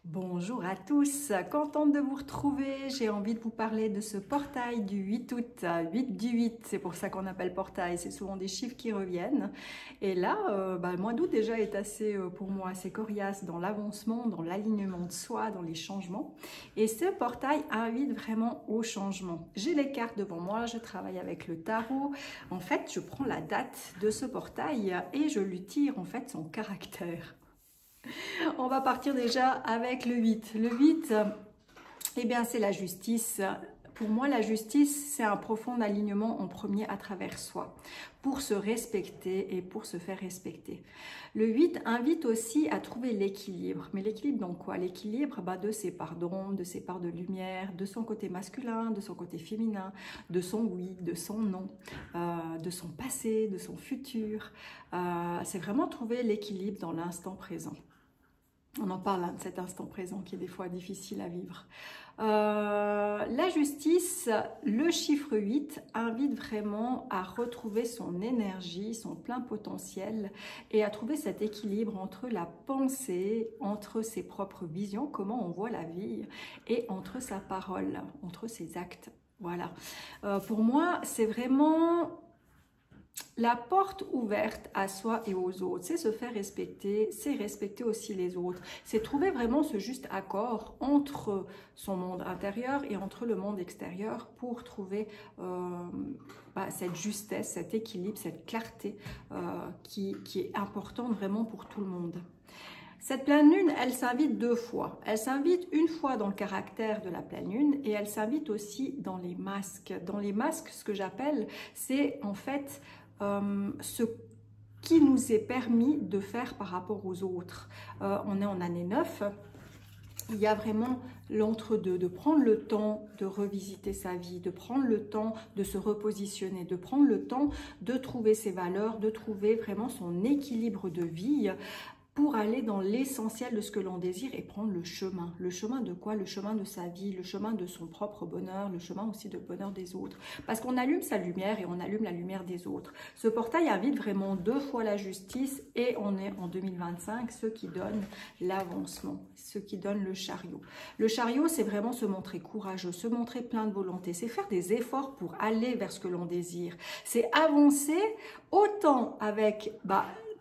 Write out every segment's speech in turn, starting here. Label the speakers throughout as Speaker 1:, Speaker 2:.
Speaker 1: Bonjour à tous, contente de vous retrouver. J'ai envie de vous parler de ce portail du 8 août, 8 du 8, c'est pour ça qu'on appelle portail, c'est souvent des chiffres qui reviennent. Et là, le mois d'août déjà est assez, pour moi, assez coriace dans l'avancement, dans l'alignement de soi, dans les changements. Et ce portail invite vraiment au changement. J'ai les cartes devant moi, je travaille avec le tarot. En fait, je prends la date de ce portail et je lui tire en fait son caractère. On va partir déjà avec le 8. Le 8, eh bien, c'est la justice. Pour moi, la justice, c'est un profond alignement en premier à travers soi, pour se respecter et pour se faire respecter. Le 8 invite aussi à trouver l'équilibre. Mais l'équilibre dans quoi? L'équilibre de ses parts d'ombre, de ses parts de lumière, de son côté masculin, de son côté féminin, de son oui, de son non, de son passé, de son futur. C'est vraiment trouver l'équilibre dans l'instant présent. On en parle de cet instant présent qui est des fois difficile à vivre. La justice, le chiffre 8, invite vraiment à retrouver son énergie, son plein potentiel et à trouver cet équilibre entre la pensée, entre ses propres visions, comment on voit la vie, et entre sa parole, entre ses actes. Voilà. Pour moi, c'est vraiment la porte ouverte à soi et aux autres, c'est se faire respecter, c'est respecter aussi les autres. C'est trouver vraiment ce juste accord entre son monde intérieur et entre le monde extérieur pour trouver cette justesse, cet équilibre, cette clarté qui est importante vraiment pour tout le monde. Cette pleine lune, elle s'invite deux fois. Elle s'invite une fois dans le caractère de la pleine lune et elle s'invite aussi dans les masques. Dans les masques, ce que j'appelle, c'est en fait ce qui nous est permis de faire par rapport aux autres. On est en année 9. Il y a vraiment l'entre-deux, de prendre le temps de revisiter sa vie, de prendre le temps de se repositionner, de prendre le temps de trouver ses valeurs, de trouver vraiment son équilibre de vie pour aller dans l'essentiel de ce que l'on désire et prendre le chemin. Le chemin de quoi? Le chemin de sa vie, le chemin de son propre bonheur, le chemin aussi de bonheur des autres. Parce qu'on allume sa lumière et on allume la lumière des autres. Ce portail invite vraiment deux fois la justice et on est en 2025, ce qui donne l'avancement, ce qui donne le chariot. Le chariot, c'est vraiment se montrer courageux, se montrer plein de volonté. C'est faire des efforts pour aller vers ce que l'on désire. C'est avancer autant avec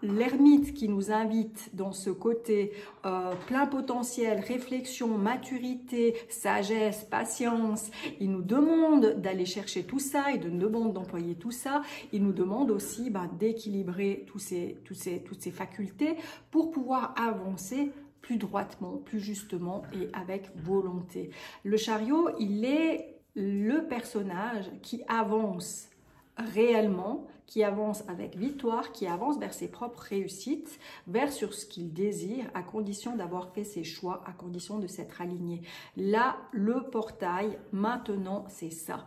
Speaker 1: l'ermite qui nous invite dans ce côté plein potentiel, réflexion, maturité, sagesse, patience. Il nous demande d'aller chercher tout ça, il nous demande d'employer tout ça. Il nous demande aussi d'équilibrer toutes ces facultés pour pouvoir avancer plus droitement, plus justement et avec volonté. Le chariot, il est le personnage qui avance réellement, qui avance avec victoire, qui avance vers ses propres réussites, vers sur ce qu'il désire, à condition d'avoir fait ses choix, à condition de s'être aligné. Là, le portail, maintenant, c'est ça.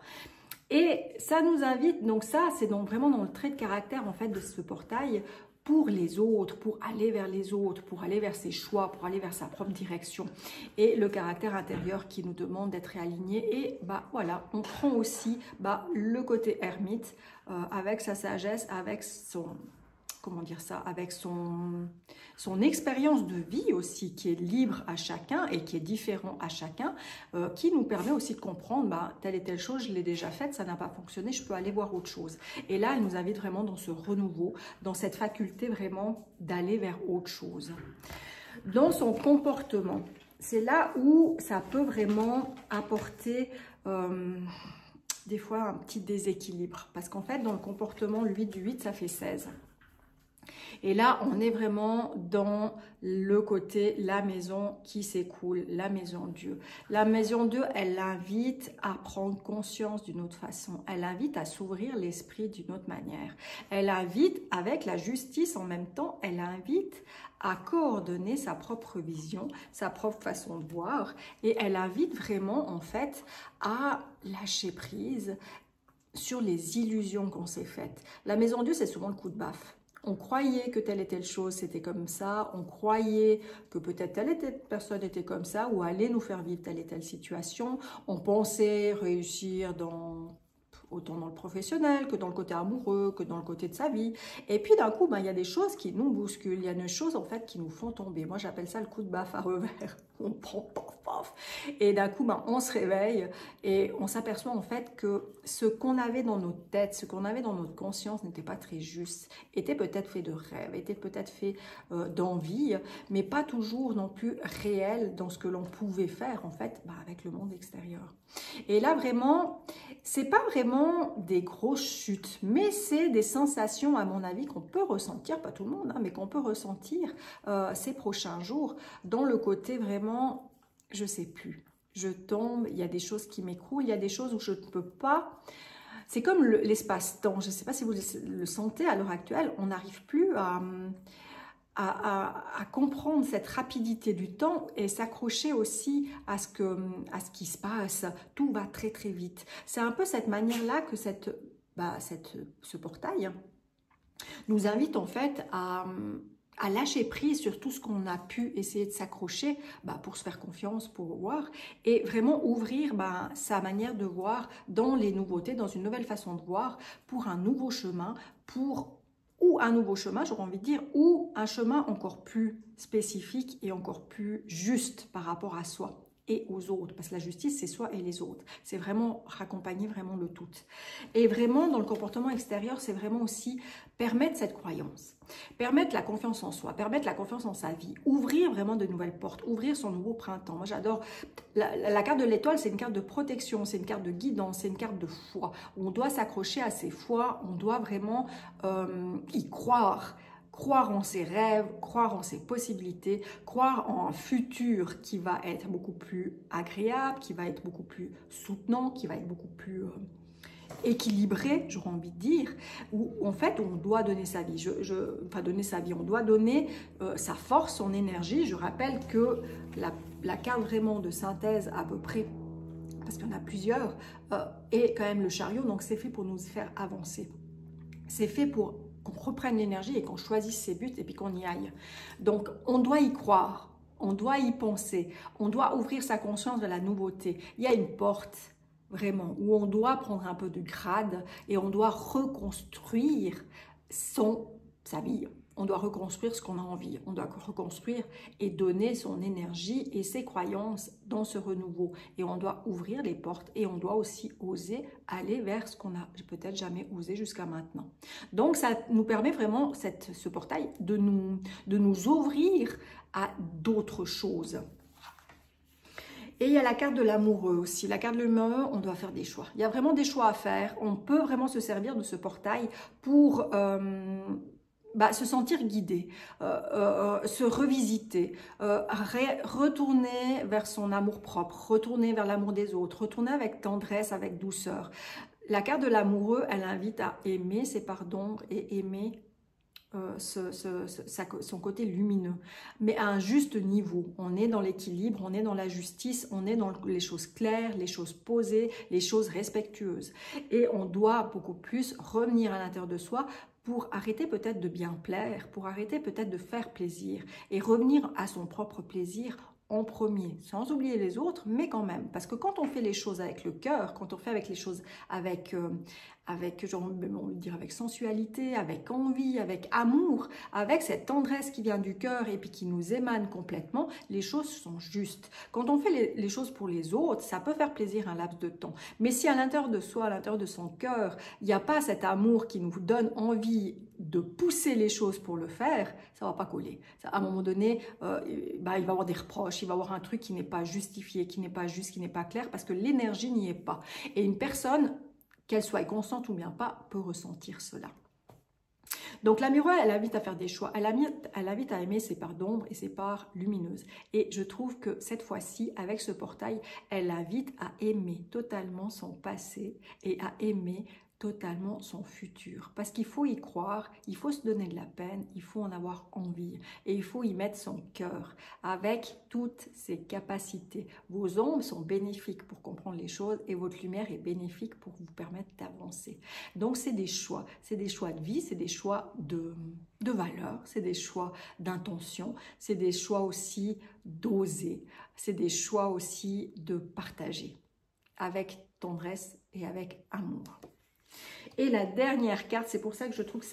Speaker 1: Et ça nous invite, donc ça, c'est donc vraiment dans le trait de caractère en fait de ce portail, pour les autres, pour aller vers les autres, pour aller vers ses choix, pour aller vers sa propre direction. Et le caractère intérieur qui nous demande d'être réaligné. Et voilà, on prend aussi le côté ermite avec sa sagesse, avec son... comment dire ça, avec son expérience de vie aussi, qui est libre à chacun et qui est différent à chacun, qui nous permet aussi de comprendre, telle et telle chose, je l'ai déjà faite, ça n'a pas fonctionné, je peux aller voir autre chose. Et là, elle nous invite vraiment dans ce renouveau, dans cette faculté vraiment d'aller vers autre chose. Dans son comportement, c'est là où ça peut vraiment apporter... des fois un petit déséquilibre. Parce qu'en fait, dans le comportement, le 8 du 8, ça fait 16. Et là, on est vraiment dans le côté la maison qui s'écoule, la maison Dieu. La maison Dieu, elle invite à prendre conscience d'une autre façon. Elle invite à s'ouvrir l'esprit d'une autre manière. Elle invite, avec la justice en même temps, elle invite à coordonner sa propre vision, sa propre façon de voir. Et elle invite vraiment, en fait, à lâcher prise sur les illusions qu'on s'est faites. La maison Dieu, c'est souvent le coup de baffe. On croyait que telle et telle chose c'était comme ça, on croyait que peut-être telle et telle personne était comme ça ou allait nous faire vivre telle et telle situation. On pensait réussir autant dans le professionnel que dans le côté amoureux, que dans le côté de sa vie. Et puis d'un coup, il y a des choses qui nous bousculent, il y a des choses en fait qui nous font tomber. Moi j'appelle ça le coup de baffe à revers. on prend paf, paf. Et d'un coup, ben, on se réveille et on s'aperçoit en fait que ce qu'on avait dans notre tête, ce qu'on avait dans notre conscience n'était pas très juste, était peut-être fait de rêves, était peut-être fait d'envie, mais pas toujours non plus réel dans ce que l'on pouvait faire en fait ben, avec le monde extérieur. Et là vraiment, c'est pas vraiment des grosses chutes, mais c'est des sensations à mon avis qu'on peut ressentir, pas tout le monde, hein, mais qu'on peut ressentir ces prochains jours dans le côté vraiment, je sais plus, je tombe, il y a des choses qui m'écroulent, il y a des choses où je ne peux pas. C'est comme l'espace-temps, je ne sais pas si vous le sentez à l'heure actuelle, on n'arrive plus à comprendre cette rapidité du temps et s'accrocher aussi à ce qui se passe. Tout va très très vite. C'est un peu cette manière-là que ce portail nous invite en fait à lâcher prise sur tout ce qu'on a pu essayer de s'accrocher pour se faire confiance, pour voir, et vraiment ouvrir sa manière de voir dans les nouveautés, dans une nouvelle façon de voir, pour un nouveau chemin, ou un nouveau chemin, j'aurais envie de dire, ou un chemin encore plus spécifique et encore plus juste par rapport à soi et aux autres, parce que la justice, c'est soi et les autres. C'est vraiment raccompagner vraiment le tout. Et vraiment, dans le comportement extérieur, c'est vraiment aussi permettre cette croyance, permettre la confiance en soi, permettre la confiance en sa vie, ouvrir vraiment de nouvelles portes, ouvrir son nouveau printemps. Moi, j'adore la carte de l'étoile, c'est une carte de protection, c'est une carte de guidance, c'est une carte de foi. On doit s'accrocher à ses foi, on doit vraiment y croire. Croire en ses rêves, croire en ses possibilités, croire en un futur qui va être beaucoup plus agréable, qui va être beaucoup plus soutenant, qui va être beaucoup plus équilibré, j'aurais envie de dire, où en fait on doit donner sa vie, enfin donner sa vie, on doit donner sa force, son énergie. Je rappelle que la carte vraiment de synthèse à peu près, parce qu'il y en a plusieurs, est quand même le chariot, donc c'est fait pour nous faire avancer. C'est fait pour qu'on reprenne l'énergie et qu'on choisisse ses buts et puis qu'on y aille. Donc, on doit y croire, on doit y penser, on doit ouvrir sa conscience de la nouveauté. Il y a une porte, vraiment, où on doit prendre un peu de grade et on doit reconstruire sa vie. On doit reconstruire ce qu'on a envie, on doit reconstruire et donner son énergie et ses croyances dans ce renouveau. Et on doit ouvrir les portes et on doit aussi oser aller vers ce qu'on a peut-être jamais osé jusqu'à maintenant. Donc ça nous permet vraiment, ce portail, de nous ouvrir à d'autres choses. Et il y a la carte de l'amoureux aussi. La carte de l'amoureux, on doit faire des choix. Il y a vraiment des choix à faire. On peut vraiment se servir de ce portail pour se sentir guidé, se revisiter, retourner vers son amour propre, retourner vers l'amour des autres, retourner avec tendresse, avec douceur. La carte de l'amoureux, elle invite à aimer ses parts d'ombre et aimer son côté lumineux, mais à un juste niveau. On est dans l'équilibre, on est dans la justice, on est dans les choses claires, les choses posées, les choses respectueuses. Et on doit beaucoup plus revenir à l'intérieur de soi pour arrêter peut-être de bien plaire, pour arrêter peut-être de faire plaisir et revenir à son propre plaisir en premier, sans oublier les autres, mais quand même. Parce que quand on fait les choses avec le cœur, quand on fait avec les choses avec sensualité, avec envie, avec amour, avec cette tendresse qui vient du cœur et puis qui nous émane complètement, les choses sont justes. Quand on fait les choses pour les autres, ça peut faire plaisir un laps de temps. Mais si à l'intérieur de soi, à l'intérieur de son cœur, il n'y a pas cet amour qui nous donne envie de pousser les choses pour le faire, ça va pas coller. À un moment donné, il va y avoir des reproches, il va y avoir un truc qui n'est pas justifié, qui n'est pas juste, qui n'est pas clair, parce que l'énergie n'y est pas. Et une personne, qu'elle soit consciente ou bien pas, peut ressentir cela. Donc la miroir, elle invite à faire des choix, elle invite à aimer ses parts d'ombre et ses parts lumineuses. Et je trouve que cette fois-ci, avec ce portail, elle invite à aimer totalement son passé et à aimer totalement son futur. Parce qu'il faut y croire, il faut se donner de la peine, il faut en avoir envie. Et il faut y mettre son cœur avec toutes ses capacités. Vos ombres sont bénéfiques pour comprendre les choses et votre lumière est bénéfique pour vous permettre d'avancer. Donc c'est des choix de vie, c'est des choix de valeur, c'est des choix d'intention, c'est des choix aussi d'oser, c'est des choix aussi de partager avec tendresse et avec amour. Et la dernière carte, c'est pour ça que je trouve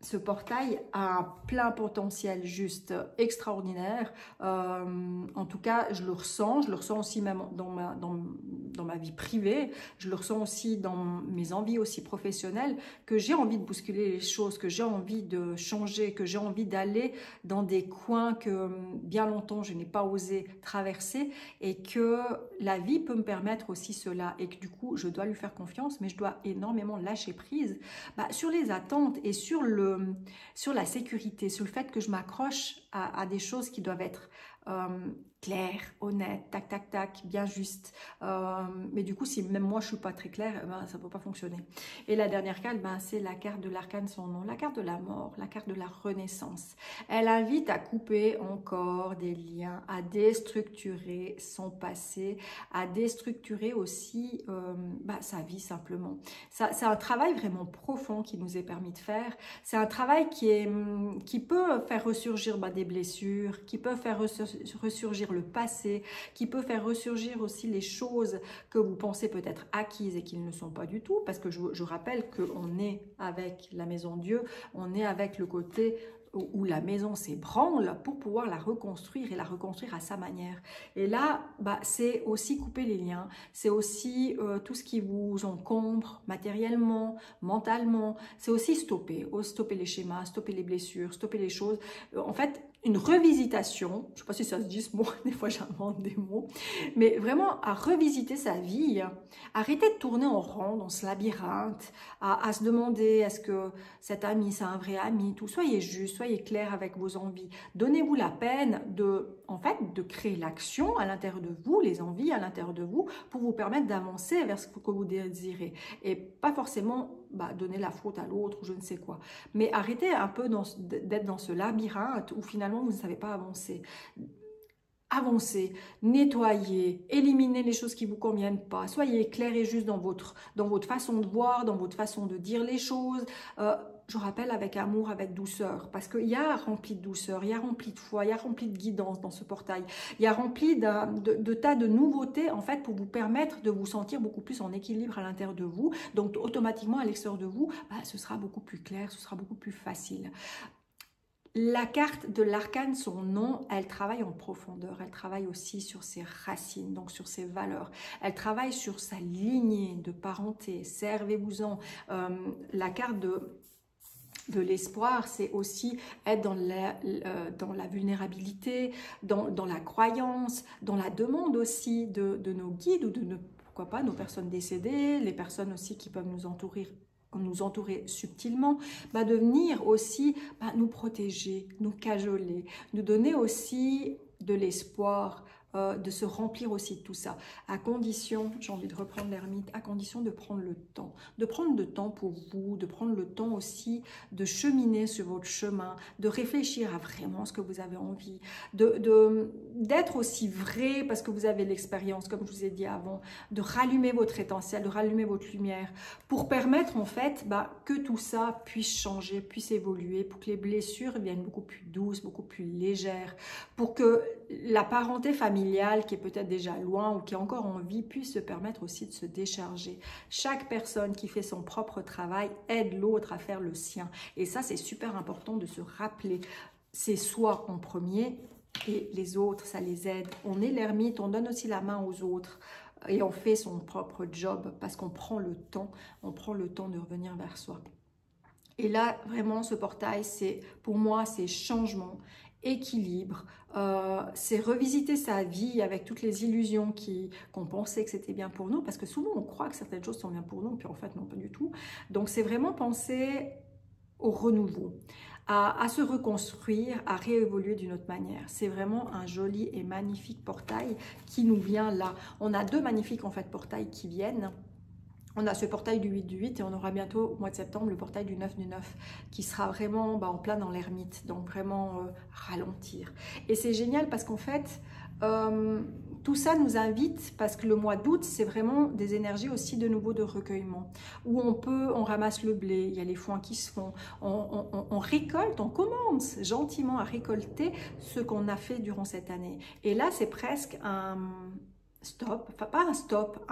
Speaker 1: ce portail a un plein potentiel juste extraordinaire. En tout cas, je le ressens aussi même dans ma vie privée, je le ressens aussi dans mes envies aussi professionnelles, que j'ai envie de bousculer les choses, que j'ai envie de changer, que j'ai envie d'aller dans des coins que bien longtemps je n'ai pas osé traverser, et que la vie peut me permettre aussi cela, et que du coup je dois lui faire confiance, mais je dois énormément lâcher prise sur les attentes et sur la sécurité, sur le fait que je m'accroche à des choses qui doivent être claires, honnêtes, tac, tac, tac, bien justes. Mais du coup, si même moi, je suis pas très claire, ça ne peut pas fonctionner. Et la dernière carte, c'est la carte de l'arcane sans nom, la carte de la mort, la carte de la renaissance. Elle invite à couper encore des liens, à déstructurer son passé, à déstructurer aussi sa vie simplement. C'est un travail vraiment profond qui nous est permis de faire. C'est un travail qui peut faire ressurgir des blessures, qui peut faire ressurgir le passé, qui peut faire ressurgir aussi les choses que vous pensez peut-être acquises et qui ne le sont pas du tout, parce que je rappelle qu'on est avec la maison Dieu, on est avec le côté où la maison s'ébranle pour pouvoir la reconstruire, et la reconstruire à sa manière. Et là, c'est aussi couper les liens, c'est aussi tout ce qui vous encombre matériellement, mentalement, c'est aussi stopper les schémas, stopper les blessures, stopper les choses. En fait, une revisitation, je ne sais pas si ça se dit ce mot, des fois j'invente des mots, mais vraiment à revisiter sa vie, arrêter de tourner en rond dans ce labyrinthe, à se demander est-ce que cet ami c'est un vrai ami, tout. Soyez juste, soyez clair avec vos envies, donnez-vous la peine de créer l'action à l'intérieur de vous, les envies à l'intérieur de vous, pour vous permettre d'avancer vers ce que vous désirez, et pas forcément donner la faute à l'autre ou je ne sais quoi, mais arrêtez un peu d'être dans ce labyrinthe où finalement vous ne savez pas avancer. Avancez, nettoyez, éliminez les choses qui ne vous conviennent pas, soyez clair et juste dans votre façon de voir, dans votre façon de dire les choses. Je rappelle, avec amour, avec douceur, parce qu'il y a rempli de douceur, il y a rempli de foi, il y a rempli de guidance dans ce portail, il y a rempli de tas de nouveautés, en fait, pour vous permettre de vous sentir beaucoup plus en équilibre à l'intérieur de vous. Donc, automatiquement, à l'extérieur de vous, ce sera beaucoup plus clair, ce sera beaucoup plus facile. La carte de l'arcane, son nom, elle travaille en profondeur, elle travaille aussi sur ses racines, donc sur ses valeurs, elle travaille sur sa lignée de parenté, servez-vous-en. La carte de l'espoir, c'est aussi être dans la vulnérabilité, dans la croyance, dans la demande aussi de nos guides, ou pourquoi pas, nos personnes décédées, les personnes aussi qui peuvent nous entourer subtilement, de venir aussi nous protéger, nous cajoler, nous donner aussi de l'espoir, de se remplir aussi de tout ça, à condition, j'ai envie de reprendre l'ermite, à condition de prendre le temps pour vous, de prendre le temps aussi de cheminer sur votre chemin, de réfléchir à vraiment ce que vous avez envie, d'être aussi vrai, parce que vous avez l'expérience, comme je vous ai dit avant, de rallumer votre étincelle, de rallumer votre lumière, pour permettre en fait que tout ça puisse changer, puisse évoluer, pour que les blessures deviennent beaucoup plus douces, beaucoup plus légères, pour que la parenté familiale qui est peut-être déjà loin ou qui est encore en vie puisse se permettre aussi de se décharger. Chaque personne qui fait son propre travail aide l'autre à faire le sien. Et ça, c'est super important de se rappeler. C'est soi en premier et les autres, ça les aide. On est l'ermite, on donne aussi la main aux autres et on fait son propre job parce qu'on prend le temps de revenir vers soi. Et là, vraiment, ce portail, pour moi, c'est changement, équilibre, c'est revisiter sa vie avec toutes les illusions qu'on pensait que c'était bien pour nous, parce que souvent on croit que certaines choses sont bien pour nous, puis en fait non, pas du tout. Donc c'est vraiment penser au renouveau, à se reconstruire, à réévoluer d'une autre manière. C'est vraiment un joli et magnifique portail qui nous vient là. On a deux magnifiques en fait portails qui viennent. On a ce portail du 8 du 8 et on aura bientôt au mois de septembre le portail du 9 du 9 qui sera vraiment en plein dans l'ermite, donc vraiment ralentir. Et c'est génial parce qu'en fait, tout ça nous invite, parce que le mois d'août, c'est vraiment des énergies aussi de nouveau de recueillement, où on ramasse le blé, il y a les foins qui se font, on récolte, on commence gentiment à récolter ce qu'on a fait durant cette année. Et là, c'est presque un stop, enfin pas un stop,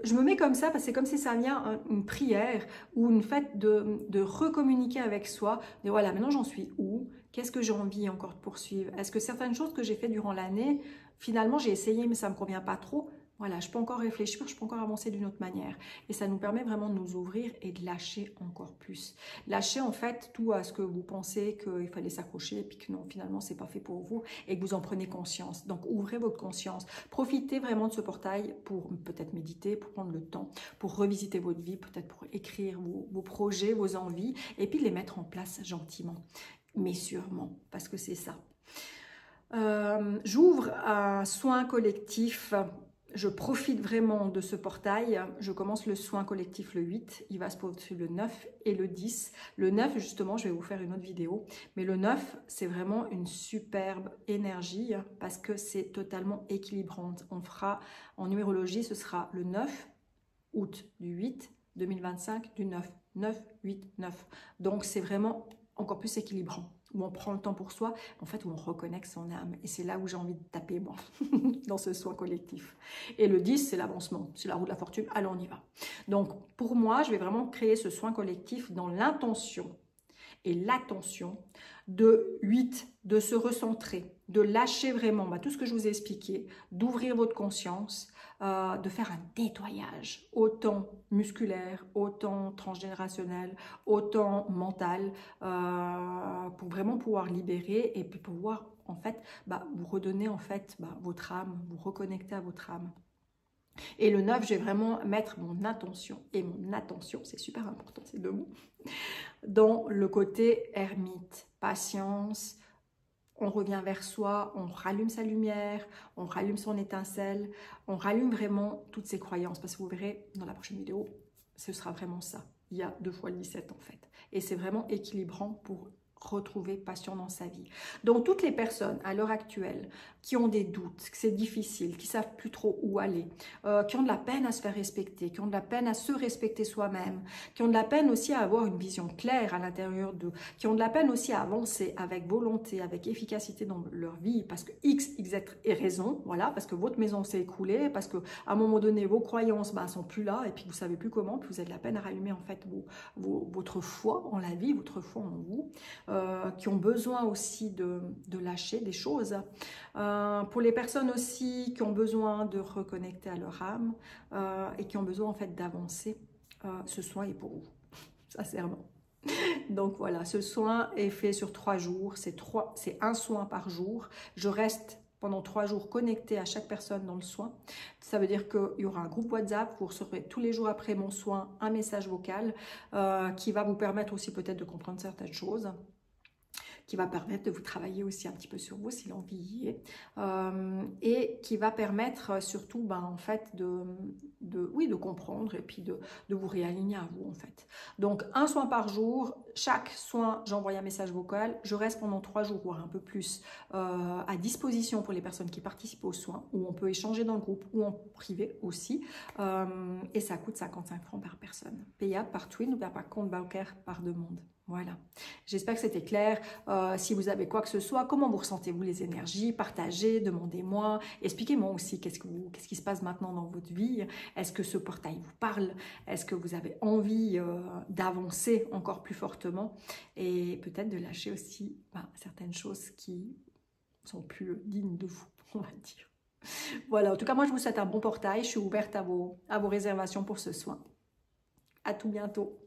Speaker 1: je me mets comme ça parce que c'est comme si ça vient une prière ou une fête de recommuniquer avec soi. Et voilà, maintenant j'en suis où? Qu'est-ce que j'ai envie encore de poursuivre? Est-ce que certaines choses que j'ai fait durant l'année, finalement j'ai essayé mais ça ne me convient pas trop? Voilà, je peux encore réfléchir, je peux encore avancer d'une autre manière. Et ça nous permet vraiment de nous ouvrir et de lâcher encore plus. Lâcher en fait tout à ce que vous pensez qu'il fallait s'accrocher et puis que non, finalement, c'est pas fait pour vous et que vous en prenez conscience. Donc, ouvrez votre conscience. Profitez vraiment de ce portail pour peut-être méditer, pour prendre le temps, pour revisiter votre vie, peut-être pour écrire vos projets, vos envies et puis les mettre en place gentiment, mais sûrement, parce que c'est ça. J'ouvre un soin collectif. Je profite vraiment de ce portail. Je commence le soin collectif le 8. Il va se poursuivre le 9 et le 10. Le 9, justement, je vais vous faire une autre vidéo. Mais le 9, c'est vraiment une superbe énergie parce que c'est totalement équilibrant. On fera, en numérologie, ce sera le 9 août du 8 2025 du 9. 9, 8, 9. Donc, c'est vraiment encore plus équilibrant, où on prend le temps pour soi, en fait, où on reconnecte son âme. Et c'est là où j'ai envie de taper, moi, dans ce soin collectif. Et le 10, c'est l'avancement, c'est la roue de la fortune, allez, on y va. Donc, pour moi, je vais vraiment créer ce soin collectif dans l'intention et l'attention de 8, de se recentrer, de lâcher vraiment tout ce que je vous ai expliqué, d'ouvrir votre conscience, de faire un nettoyage, autant musculaire, autant transgénérationnel, autant mental, pour vraiment pouvoir libérer et puis pouvoir en fait vous redonner en fait votre âme, vous reconnecter à votre âme. Et le 9, je vais vraiment mettre mon attention, et mon attention, c'est super important ces deux mots, dans le côté ermite, patience. On revient vers soi, on rallume sa lumière, on rallume son étincelle, on rallume vraiment toutes ses croyances. Parce que vous verrez dans la prochaine vidéo, ce sera vraiment ça. Il y a 2 fois le 17 en fait. Et c'est vraiment équilibrant pour retrouver passion dans sa vie. Donc toutes les personnes à l'heure actuelle qui ont des doutes, que c'est difficile, qui savent plus trop où aller, qui ont de la peine à se faire respecter, qui ont de la peine à se respecter soi-même, qui ont de la peine aussi à avoir une vision claire à l'intérieur d'eux, qui ont de la peine aussi à avancer avec volonté, avec efficacité dans leur vie, parce que X, Y est raison, voilà, parce que votre maison s'est écroulée, parce que à un moment donné, vos croyances sont plus là, et puis vous savez plus comment, puis vous avez de la peine à rallumer en fait votre foi en la vie, votre foi en vous, qui ont besoin aussi de lâcher des choses. Pour les personnes aussi qui ont besoin de reconnecter à leur âme et qui ont besoin en fait d'avancer, ce soin est pour vous, sincèrement. Donc voilà, ce soin est fait sur 3 jours, c'est un soin par jour. Je reste pendant 3 jours connectée à chaque personne dans le soin. Ça veut dire qu'il y aura un groupe WhatsApp, vous recevrez tous les jours après mon soin un message vocal qui va vous permettre aussi peut-être de comprendre certaines choses, qui va permettre de vous travailler aussi un petit peu sur vous si l'envie y est, et qui va permettre surtout en fait de comprendre et puis de vous réaligner à vous en fait. Donc un soin par jour, chaque soin j'envoie un message vocal, je reste pendant 3 jours voire un peu plus à disposition pour les personnes qui participent aux soins, où on peut échanger dans le groupe ou en privé aussi, et ça coûte 55 francs par personne, payable par Twin ou par compte bancaire par demande. Voilà, j'espère que c'était clair. Si vous avez quoi que ce soit, comment vous ressentez-vous les énergies? Partagez, demandez-moi, expliquez-moi aussi qu'est-ce qui se passe maintenant dans votre vie. Est-ce que ce portail vous parle? Est-ce que vous avez envie d'avancer encore plus fortement et peut-être de lâcher aussi certaines choses qui sont plus dignes de vous, on va dire. Voilà, en tout cas, moi je vous souhaite un bon portail. Je suis ouverte à vos réservations pour ce soin. À tout bientôt.